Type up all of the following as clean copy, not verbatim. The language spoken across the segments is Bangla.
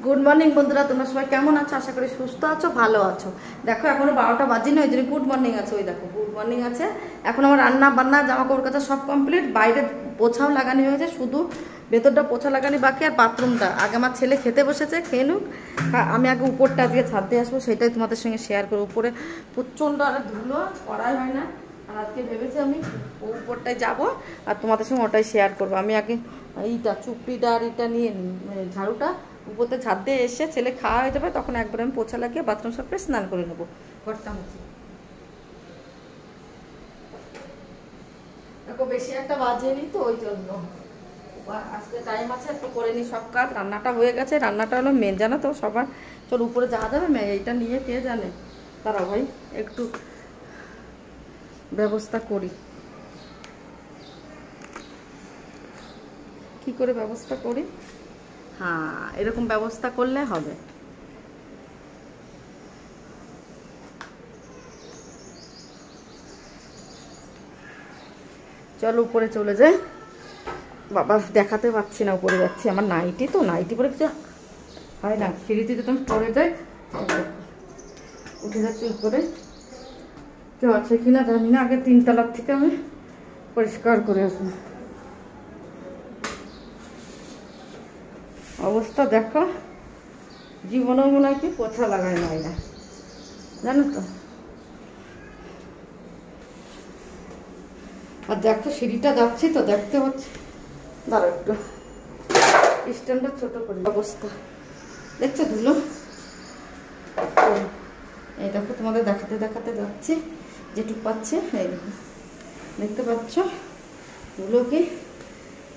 গুড মর্নিং বন্ধুরা, তোমরা সবাই কেমন আছো? আশা করি সুস্থ আছো, ভালো আছো। দেখো এখনো 12টা বাজেনি, ওই জন্য গুড মর্নিং আছে। ওই দেখো গুড মর্নিং আছে। এখন আমার রান্না বান্না জামা কাপড় কাচা সব কমপ্লিট। বাইরে পোছাও লাগানো হয়েছে, শুধু ভেতরটা পোছা লাগানি বাকি। আর বাথরুমটা আগে আমার ছেলে খেতে বসেছে, খেয়ে নুক। আমি আগে উপরটা আজকে ছাদ দিয়ে আসবো, সেটাই তোমাদের সঙ্গে শেয়ার করবো। উপরে প্রচণ্ড আর ধুলো করাই হয় না, আর আজকে ভেবেছি আমি উপরটায় যাবো আর তোমাদের সঙ্গে ওটাই শেয়ার করবো। আমি আগে এইটা চুপড়িটা আর এটা নিয়ে নিই, ঝাড়ুটা উপরতে ছাদ দিয়ে এসে ছেলে খাওয়া হয়ে যাবে, তখন একবার আমি পোছা লাগিয়ে বাথরুম সাফে স্নান করে নেবো। ঘরটা মুছি দেখো, বেশি একটা বাজেনি তো, ওই জন্য আজকে টাইম আছে, একটু করে নিই সব কাজ। রান্নাটা হয়ে গেছে, রান্নাটা হলো মেন, জানো তো সবার। চলো উপরে যাওয়া যাবে, এইটা নিয়ে কে জানে। দাঁড়াও ভাই, একটু ব্যবস্থা করি, কি করে ব্যবস্থা করি। হ্যাঁ, এরকম ব্যবস্থা করলে হবে। চলো উপরে চলে যাই। বাবা দেখাতে পাচ্ছি না, উপরে যাচ্ছি। আমার নাইটি তো, নাইটি পরে কিছু হয় না। সিঁড়িতে যদি আমি পরে যাই, উঠে যাচ্ছি উপরে। কেউ আছে কিনা জানি না, আগে 3 তলার থেকে আমি পরিষ্কার করে আসবো। অবস্থা দেখো, জীবনেও মনে হয় কি পোছা লাগায় না এরা, জানো তো। আর দেখো সিঁড়িটা যাচ্ছি তো, দেখতে পাচ্ছি। দাঁড়া একটু স্ট্যান্ডটা ছোট করে, অবস্থা দেখছো ধুলো। এই দেখো তোমাদের দেখাতে দেখাতে যাচ্ছি যেটুকু পাচ্ছে। এই দেখো, দেখতে পাচ্ছ ধুলো কি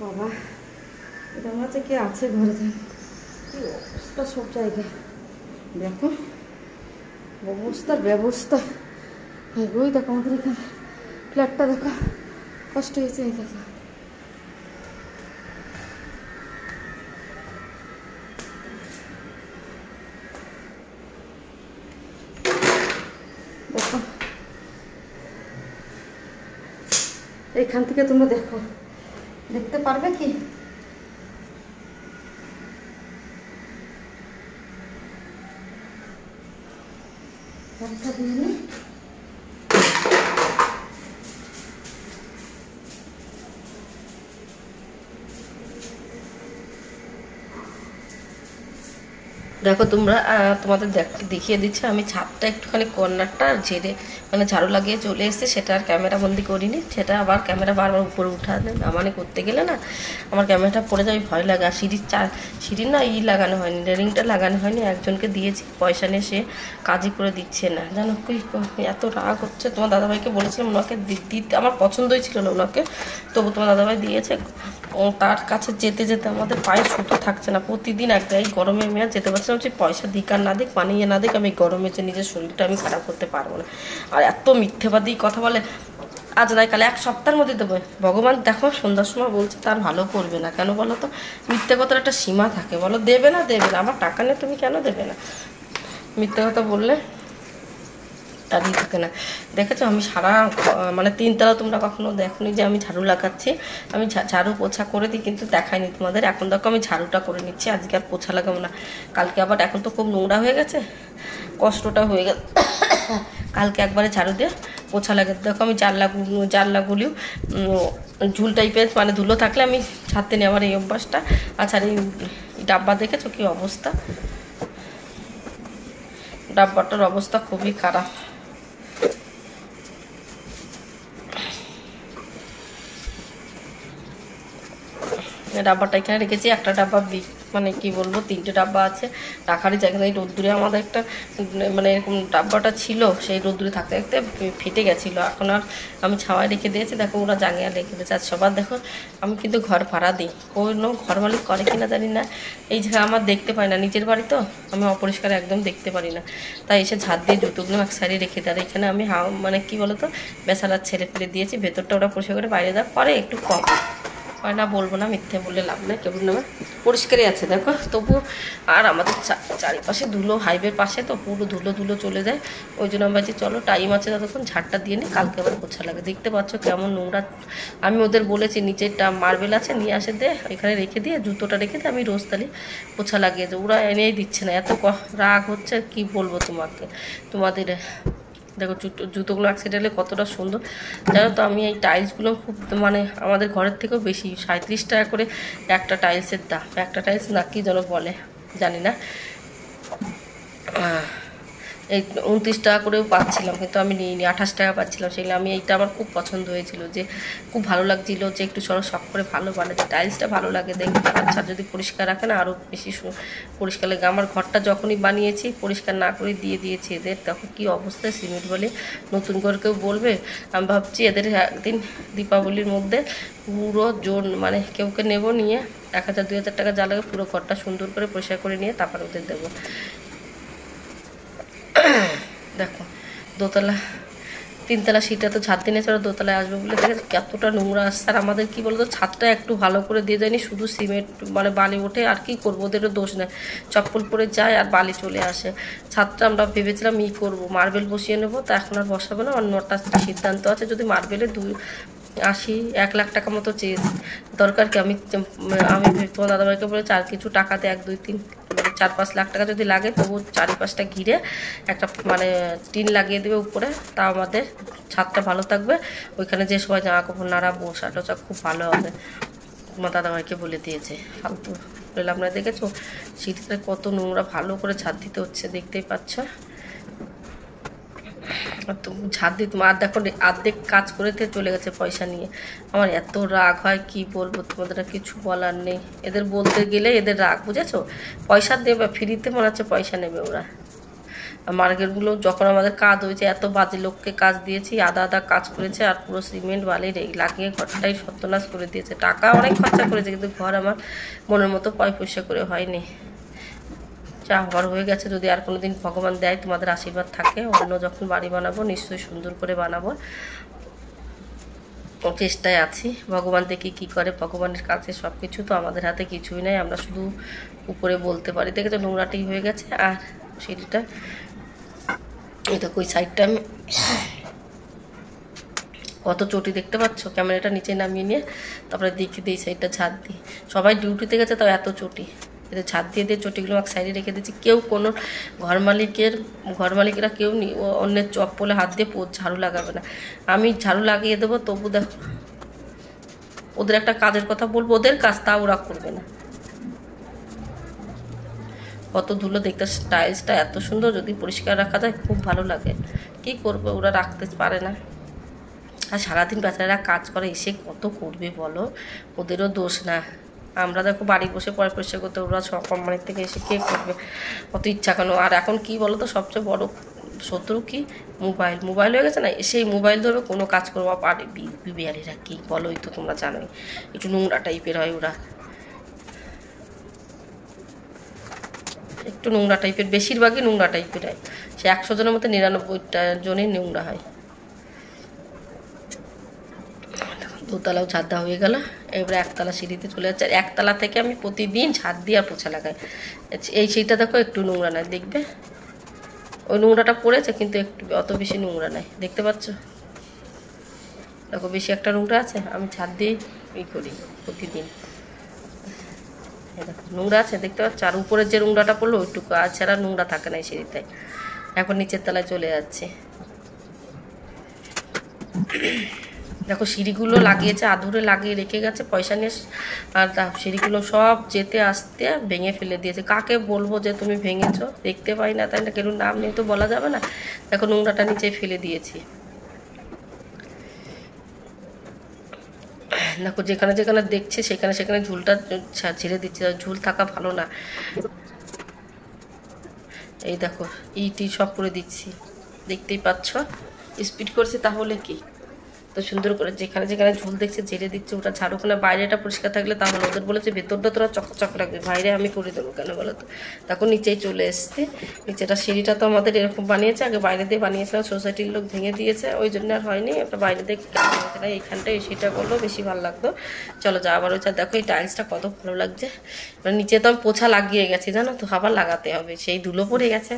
বাবা। এটা মনে হচ্ছে কে আছে ঘরে, কি অবস্থা সব জায়গায়। দেখো অবস্থার ব্যবস্থা। ওই দেখো আমাদের এখানে ফ্ল্যাটটা দেখো, কষ্ট হয়েছে। এই দেখো দেখো, এইখান থেকে তোমরা দেখো, দেখতে পারবে কি? একটা দিয়ে দেখো তোমরা, তোমাদের দেখিয়ে দিচ্ছে। আমি ছাদটা একটুখানি কর্নারটা ঝেড়ে মানে ঝাড়ু লাগিয়ে চলে এসেছে, সেটা আর ক্যামেরা বন্দি করিনি। সেটা আবার ক্যামেরা বারবার উপরে উঠানে নামানে করতে গেলে না আমার ক্যামেরাটা পড়ে যাবে, ভয় লাগে। আর সিঁড়ির না লাগানো হয়নি, রেলিংটা লাগানো হয়নি। একজনকে দিয়েছি পয়সা নিয়ে, সে কাজই করে দিচ্ছে না, জানো কি এত রাগ হচ্ছে। তোমার দাদাভাইকে বলেছিলাম ওনাকে দিতে, আমার পছন্দই ছিল না ওনাকে, তবু তোমার দাদাভাই দিয়েছে। তার কাছে যেতে যেতে আমাদের পায়ে সুতো থাকছে না। প্রতিদিন একটা, এই গরমে আমি আর যেতে পারছিলাম। যে পয়সা দিক আর না দিক, মানিয়ে না দিক, আমি গরমে যে নিজের শরীরটা আমি খারাপ করতে পারবো না। আর এত মিথ্যেবাদী কথা বলে, আজ নয় কালে 1 সপ্তাহের মধ্যে দেবো। ভগবান দেখো সন্ধ্যার সময় বলছে তার ভালো করবে না, কেন বলো তো? মিথ্যে কথার একটা সীমা থাকে, বলো দেবে না দেবে না, আমার টাকা নেই তুমি কেন দেবে না? মিথ্যে কথা বললে তারই থাকে না। দেখেছো আমি সারা মানে 3 তলা তোমরা কখনো দেখোনি যে আমি ঝাড়ু লাগাচ্ছি। আমি ঝাড়ু পোছা করে দিই, কিন্তু দেখাইনি তোমাদের। এখন দেখো আমি ঝাড়ুটা করে নিচ্ছি, আজকে আর পোছা লাগাবো না। কালকে আবার, এখন তো খুব নোংরা হয়ে গেছে, কষ্টটা হয়ে গেছে। কালকে একবারে ঝাড়ু দিয়ে পোছা লাগে। দেখো আমি জানলাগুলিও ঝুল টাইপের মানে ধুলো থাকলে আমি ছাড়তে নিই, আমার এই অভ্যাসটা। আচ্ছা এই ডাব্বা দেখেছো কি অবস্থা? ডাব্বাটার অবস্থা খুবই খারাপ। ডাব্বাটা এখানে রেখেছি। একটা ডাব্বা মানে কি বলবো, 3টে ডাব্বা আছে, রাখারই জায়গা নেই। রোদ্দুরে আমাদের একটা মানে এরকম ডাব্বাটা ছিল, সেই রোদ্দুরে থাকতে থাকতে ফেটে গেছিলো। এখন আর আমি ছাওয়ায় রেখে দিয়েছি। দেখো ওরা জাঙ্গিয়া রেখে দিয়েছে। আর সবার দেখো, আমি কিন্তু ঘর ভাড়া দিই, কোনো ঘর মালিক করে কিনা জানি না। এই জায়গা আমার দেখতে পাই না, নিজের বাড়ি তো আমি অপরিষ্কার একদম দেখতে পারি না। তাই এসে ঝাড় দিয়ে জুতোগুলো এক সাইডে রেখে দেয়। এখানে আমি মানে কি বলতো, বেসালার ছেড়ে ফেলে দিয়েছি। ভেতরটা ওরা পরিষ্কার করে, বাইরে যা করে একটু কম। হয় না বলবো না, মিথ্যে বললে লাভ নেই, কেমন নেবে পরিষ্কারই আছে দেখো তবু। আর আমাদের চারিপাশে ধুলো, হাইওয়ের পাশে তো পুরো ধুলো ধুলো চলে যায়। ওই জন্য আমি বলছি চলো টাইম আছে ততক্ষণ ঝাড়টা দিয়ে নিই, কালকে আবার পোছা লাগে। দেখতে পাচ্ছ কেমন নোংরা। আমি ওদের বলেছি নিচেরটা মার্বেল আছে নিয়ে আসে দে, এখানে রেখে দিয়ে জুতোটা রেখে দিয়ে আমি রোজ তালি পোছা লাগিয়ে যে ওরা এনেই দিচ্ছে না। এত রাগ হচ্ছে কি বলবো তোমাদের। দেখো জুতোগুলো অ্যাক্সিডেন্টে কতটা সুন্দর জানো তো। আমি এই টাইলসগুলো খুব মানে আমাদের ঘরের থেকেও বেশি, 37 টাকা করে একটা টাইলসের দাম। একটা টাইলস না কি যেন বলে জানি না, এই 29 টাকা করেও পাচ্ছিলাম, কিন্তু আমি নিইনি, 28 টাকা পাচ্ছিলাম। সেগুলো আমি এইটা আমার খুব পছন্দ হয়েছিল, যে খুব ভালো লাগছিলো যে একটু সরো শখ করে ভালো বানাচ্ছে। টাইলসটা ভালো লাগে দেখতে, আচ্ছা যদি পরিষ্কার রাখে না আরও বেশি পরিষ্কার লাগে। আমার ঘরটা যখনই বানিয়েছি পরিষ্কার না করে দিয়ে দিয়েছি এদের, তখন কী অবস্থায় সিমেন্ট বলে নতুন করে কেউ বলবে। আমি ভাবছি এদের একদিন দীপাবলির মধ্যে পুরো জোন মানে কেউকে নেব, নিয়ে 1000-2000 টাকা যা লাগে পুরো ঘরটা সুন্দর করে পরিষ্কার করে নিয়ে তারপর ওদের দেবো। দেখো দোতলা 3তলা সিটটা তো ছাদ দিনে ছাড়া দোতলায় আসবে বলে দেখে কতটা নোংরা আসছে। আর আমাদের কী বলতো ছাদটা একটু ভালো করে দিয়ে যায়নি, শুধু সিমেন্ট মানে বালি ওঠে। আর কি করবো, ওদেরও দোষ নেই, চপ্পল পরে যায় আর বালি চলে আসে। ছাদটা আমরা ভেবেছিলাম করবো, মার্বেল বসিয়ে নেবো, তা এখন আর বসাবো না। অন্যটা সিদ্ধান্ত আছে, যদি মার্বেলে 1 লাখ টাকা মতো চেয়েছি। দরকার কি, আমি তোমার দাদাভাইকে বলেছি আর কিছু টাকাতে 1-2-3 4-5 লাখ টাকা যদি লাগে তবু চারিপাশটা ঘিরে একটা মানে টিন লাগিয়ে দেবে উপরে, তা আমাদের ছাদটা ভালো থাকবে। ওইখানে যে সবাই জামা কাপড় নাড়া বসা টসা খুব ভালো হবে। তোমার দাদাভাইকে বলে দিয়েছে, ফালতু বললাম না। দেখেছো শীতকালে কত নোংরা, ভালো করে ছাদ দিতে হচ্ছে, দেখতেই পাচ্ছ। তো ঝাড় দিয়ে তোমার দেখো অর্ধেক কাজ করে চলে গেছে পয়সা নিয়ে। আমার এত রাগ হয় কি বলবো তোমাদের, কিছু বলার নেই। এদের বলতে গেলে এদের রাগ, বুঝেছো? পয়সা দেবে ফ্রিতে, মনে হচ্ছে পয়সা নেবে ওরা। মার্কেটগুলো যখন আমাদের কাজ হয়েছে, এত বাজে লোককে কাজ দিয়েছি, আদা আদা কাজ করেছে, আর পুরো সিমেন্ট বালি লাগিয়ে ঘরটাই সর্বনাশ করে দিয়েছে। টাকা অনেক খরচা করেছে, কিন্তু ঘর আমার মনের মতো পয়সা করে হয়নি। আবার হয়ে গেছে, যদি আর কোনো দিন ভগবান দেয় তোমাদের আশীর্বাদ থাকে, অন্য যখন বাড়ি বানাবো নিশ্চয়ই সুন্দর করে বানাবো, চেষ্টায় আছি। ভগবান দেখি কী করে, ভগবানের কাছে সব কিছু তো, আমাদের হাতে কিছুই নাই, আমরা শুধু উপরে বলতে পারি। দেখে তো নোংরাটাই হয়ে গেছে। আর সিঁড়িটা এটা ওই সাইডটা আমি কত চটি দেখতে পাচ্ছ, ক্যামেরাটা নিচে নামিয়ে নিয়ে তারপরে দেখি দিই সাইডটা ঝাড় দিই। সবাই ডিউটিতে গেছে, তাও এত চটি এদের ছাদ দিয়ে চটিগুলো আমাকে সাইডে রেখে দিচ্ছি। কেউ কোনো ঘর মালিকেরা কেউ নি অন্যের চপ্পলে হাত দিয়ে ঝাড়ু লাগাবে না, আমি ঝাড়ু লাগিয়ে দেবো। তবু দেখো ওদের একটা কাজের কথা বলবো, ওদের কাজ তা ওরা করবে না। কত ধুলো দেখতে, টাইলসটা এত সুন্দর, যদি পরিষ্কার রাখা যায় খুব ভালো লাগে। কি করবে, ওরা রাখতে পারে না। আর সারাদিন বেচারা কাজ করে, এসে কত করবে বলো, ওদেরও দোষ না। আমরা দেখো বাড়ি বসে পরে পরিষ্কার করতে, ওরা সব কোম্পানির থেকে এসে কে করবে, অত ইচ্ছা কেন। আর এখন কি বলো তো, সবচেয়ে বড় শত্রু কি, মোবাইল হয়ে গেছে না। সেই মোবাইল ধরবে, কোনো কাজ করবো পারে। বিহারিরা কি বলোই তো, তোমরা জানোই একটু নোংরা টাইপের হয় ওরা, একটু নোংরা টাইপের, বেশিরভাগই নোংরা টাইপের হয়। সে 100 জনের মধ্যে 99টা জনই নোংরা হয়। দোতলাও ঝাড় দেওয়া হয়ে গেল, এবারে 1তলা সিঁড়িতে চলে যাচ্ছে। আর 1তলা থেকে আমি প্রতিদিন ঝাড় দিয়ে আর পোছা লাগাই। এই সেইটা দেখো একটু নোংরা নয়, দেখবে ওই নোংরাটা পড়েছে, কিন্তু একটু অত বেশি নোংরা নাই, দেখতে পাচ্ছ। দেখো বেশি একটা নোংরা আছে, আমি ঝাড় দিয়ে করি প্রতিদিন। দেখো নোংরা আছে, দেখতে পাচ্ছ। আর উপরের যে নোংরাটা পড়লো ওইটুকু, আর ছাড়া নোংরা থাকে না এই সিঁড়িতে। এখন নিচের তলায় চলে যাচ্ছে। দেখো সিঁড়িগুলো লাগিয়েছে, আধুরে লাগিয়ে রেখে গেছে পয়সা নিয়ে। আর সিঁড়িগুলো সব যেতে আসতে ভেঙে ফেলে দিয়েছে। কাকে বলবো যে তুমি ভেঙেছো, দেখতে পাই না, তাই না, কেউ নাম নেই তো বলা যাবে না। দেখো নোংরাটা নিচে ফেলে দিয়েছি। দেখো যেখানে যেখানে দেখছে সেখানে ঝুলটা ছেড়ে দিচ্ছে, ঝুল থাকা ভালো না। এই দেখো ইটি সব করে দিচ্ছি, দেখতেই পাচ্ছ। স্পিড করছি তাহলে কি, তো সুন্দর করে যেখানে যেখানে ঝুল দেখছে ঝেড়ে দিচ্ছে, ওটা ঝাড়ুখানে বাইরেটা পরিষ্কার থাকলে তাহলে ওদের বলেছে ভেতরটা তোরা চকচক রাখবে, বাইরে আমি করে দেবো কেন বলো তো। তখন নিচেই চলে এসছে। নিচেটা সিঁড়িটা তো আমাদের এরকম বানিয়েছে, আগে বাইরে দিয়ে বানিয়েছিলাম, সোসাইটির লোক ভেঙে দিয়েছে, ওই জন্য আর হয়নি। ওটা বাইরে দিয়ে বানিয়েছিলাম, এইখানটায় সেটা করলেও বেশি ভালো লাগতো। চলো যা আবার হচ্ছে। দেখো এই টাইলসটা কত ভালো লাগছে। মানে নিচে তো আমি পোছা লাগিয়ে গেছি জানো তো, আবার লাগাতে হবে, সেই ধুলো পড়ে গেছে,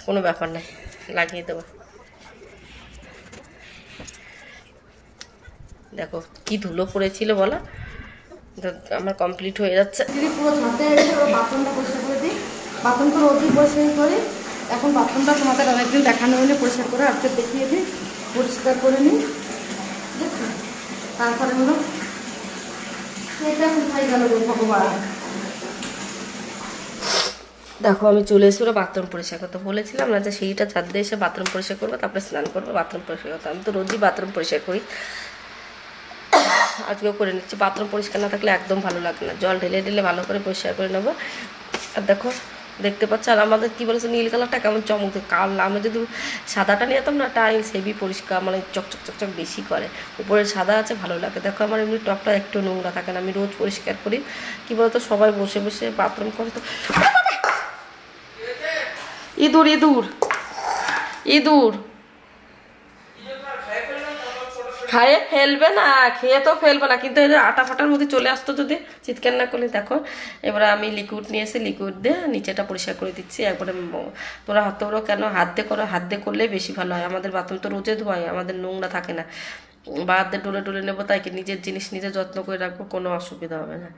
কোনো ব্যাপার নাই, লাগিয়ে দেবো। দেখো কি ধুলো পড়েছিল বলো, আমার কমপ্লিট হয়ে যাচ্ছে। দিদি পুরো ঝাঁতে এসে ওরা বাথরুমটা পরিষ্কার করে দিই, বাথরুমটা রোজই পরিষ্কার করি। এখন বাথরুমটা তোমাদের অনেকদিন দেখানো হলে পরিষ্কার করে আজকে দেখিয়ে দিই, পরিষ্কার করে নিই। দেখুন তারপরে হলো এটা এখন খাই গেল ভগবান। দেখো আমি চলে এসে ওরা বাথরুম পরিষ্কার করতে বলেছিলাম না যে সেইটা ছাদ দিয়ে এসে বাথরুম পরিষ্কার করবো, তারপরে স্নান করবো, বাথরুম পরিষ্কার করতে। আমি তো রোজই বাথরুম পরিষ্কার করি, আজকেও করে নিচ্ছি। বাথরুম পরিষ্কার না থাকলে একদম ভালো লাগে না, জল ঢেলে ঢেলে ভালো করে পরিষ্কার করে নেবো। আর দেখো দেখতে পাচ্ছ, আর আমাদের কী বলেছে নীল কালারটা কেমন চমক, কাল আমি যদি সাদাটা নিয়ে যেতাম না, টাইলস হেভি পরিষ্কার মানে চকচক চকচক বেশি করে, উপরে সাদা আছে ভালো লাগে। দেখো আমার এমনি টপটা একটু নোংরা থাকে না, আমি রোজ পরিষ্কার করি। কী বলতো সবাই বসে বসে বাথরুম করে তো ইঁদুর ইঁদুর ইঁদুর খায়ে ফেলবে না, খেয়ে তো ফেলবে না, কিন্তু এই যে আটা ফাটার মধ্যে চলে আসতো যদি চিৎকার না করলে। দেখো এবার আমি লিকুইড নিয়ে এসে লিকুইড দিয়ে নিচেটা পরিষ্কার করে দিচ্ছি একবারে। তোরা হাতগুলো কেন হাত দিয়ে করো, হাত দিয়ে করলে বেশি ভালো হয়। আমাদের বাথরুম তো রোজে ধোয়াই, আমাদের নোংরা থাকে না, বা হাত দিয়ে ডলে ডলে নেবো, তাই কি নিজের জিনিস নিজে যত্ন করে রাখবো, কোনো অসুবিধা হবে না।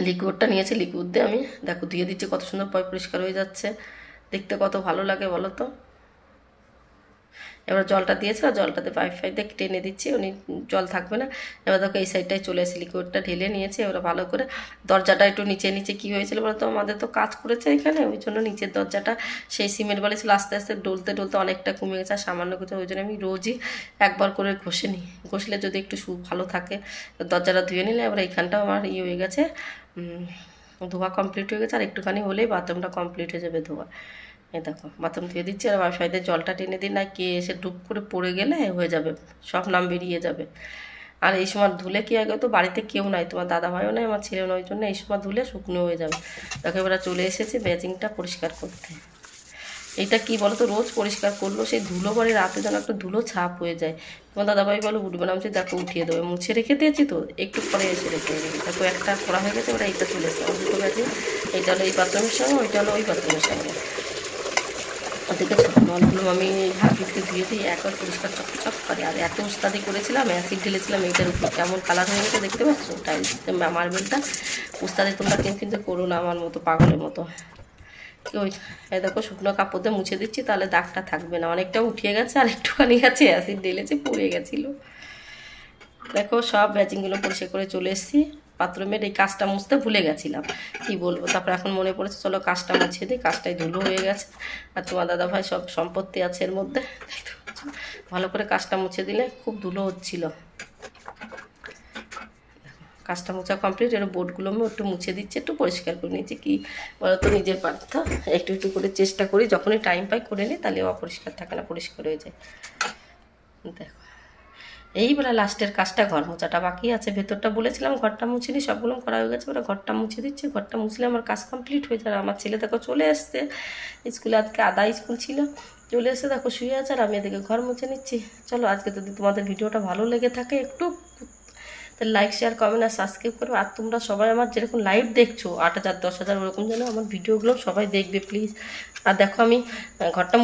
লিকুইডটা নিয়েছি, লিকুইড দিয়ে আমি দেখো ধুয়ে দিচ্ছি, কত সুন্দর পরিষ্কার হয়ে যাচ্ছে, দেখতে কত ভালো লাগে বলো তো। এবার জলটা দিয়েছে, আর জলটাতে পাইপ দিয়ে টেনে দিচ্ছি, উনি জল থাকবে না। এবার দেখো এই সাইডটায় চলে এসে লিকুইডটা ঢেলে নিয়েছি। এবার ভালো করে দরজাটা একটু নিচে নিচে কী হয়েছিল বলো তো, আমাদের তো কাজ করেছে এখানে, ওই জন্য নিচের দরজাটা সেই সিমেন্ট বালি ছিল, আস্তে আস্তে ডলতে ডলতে অনেকটা কমে গেছে, আর সামান্য কিছু, ওই জন্য আমি রোজই একবার করে ঘষে নিই, ঘষলে যদি একটু ভালো থাকে। দরজাটা ধুয়ে নিলে এবার এইখানটাও আমার হয়ে গেছে, ধোয়া কমপ্লিট হয়ে গেছে, আর একটুখানি হলেই বাথরুমটা কমপ্লিট হয়ে যাবে ধোয়া। এই দেখো বাথরুম ধুয়ে দিচ্ছি, আর ওয়াইফাই দিয়ে জলটা টেনে দিই, না কে এসে ডুব করে পড়ে গেলে হয়ে যাবে, সব নাম বেরিয়ে যাবে। আর এই সময় ধুলে কি আগে তো বাড়িতে কেউ নাই, তোমার দাদা ভাইও নাই, আমার ছেলে নয়, জন্য এই সময় ধুলে শুকনো হয়ে যাবে। দেখো এবার চলে এসেছি বেসিনটা পরিষ্কার করতে। এটা কি বলো তো, রোজ পরিষ্কার করলো সেই ধুলো পরে রাতে যেন একটা ধুলো ছাপ হয়ে যায়। তোমার দাদাভাই বলো উঠবে না, আমি দেখো উঠিয়ে দেবে, মুছে রেখে দিয়েছি তো, একটু পরে এসে রেখে দেবে। দেখো একটা করা হয়ে গেছে, ওরা এইটা চলে এসেছে, আমার দুটো গেছে, এইটা হলো এই বাথরুমের সঙ্গে, ওইটা হলো ওই বাথরুমের সঙ্গে। ওদিকে নলগুলো আমি হাত ধুয়ে দিই, একবার পরিষ্কার চকচক করে। আর এত উস্তাদি করেছিলাম, অ্যাসিড ঢেলেছিলাম এইটার উপর, কেমন কালার হয়ে গেছে দেখতে পাচ্ছ টাইলস মার্বেলটা। উস্তাদি তোমরা কিন্তু করো না আমার মতো পাগলের মতো। ওই এই দেখো শুকনো কাপড় দিয়ে মুছে দিচ্ছি, তাহলে দাগটা থাকবে না। অনেকটা উঠিয়ে গেছে, আর একটুখানি গেছে অ্যাসিড ঢেলেছে, পড়ে গেছিলো। দেখো সব ব্যাচিংগুলো পরিষ্কার করে চলে এসেছি। বাথরুমের এই কাজটা মুছতে ভুলে গেছিলাম, কি বলবো। তারপরে এখন মনে পড়েছে চলো কাজটা মুছে দিই, কাজটাই ধুলো হয়ে গেছে। আর তোমার দাদাভাই সব সম্পত্তি আছে এর মধ্যে, দেখতে পাচ্ছ। ভালো করে কাজটা মুছে দিলে, খুব ধুলো হচ্ছিল। কাজটা মোছা কমপ্লিট, এর বোর্ডগুলো আমি একটু মুছে দিচ্ছি, একটু পরিষ্কার করে নিচ্ছি। কি বলতো নিজের পার্থ একটু একটু করে চেষ্টা করি, যখনই টাইম পাই করে নিই, তাহলে অপরিষ্কার থাকে না, পরিষ্কার হয়ে যায়। দেখো এইবারে লাস্টের কাজটা ঘর মোছাটা বাকি আছে। ভেতরটা বলেছিলাম ঘরটা মুছে নিই, সবগুলো করা হয়ে গেছে, ওরা ঘরটা মুছে দিচ্ছে। ঘরটা মুছলে আমার কাজ কমপ্লিট হয়ে যায়। আমার ছেলে দেখো চলে এসছে স্কুলে, আজকে আধা স্কুল ছিল, চলে এসে দেখো শুয়ে আছে, আর আমি এদিকে ঘর মুছে নিচ্ছি। চলো আজকে যদি তোমাদের ভিডিওটা ভালো লেগে থাকে একটু তাহলে লাইক শেয়ার কমেন্ট আর সাবস্ক্রাইব করবে। আর তোমরা সবাই আমার যেরকম লাইভ দেখছো 8,000 10,000 ওরকম যেন আমার ভিডিওগুলো সবাই দেখবে প্লিজ। আর দেখো আমি ঘরটা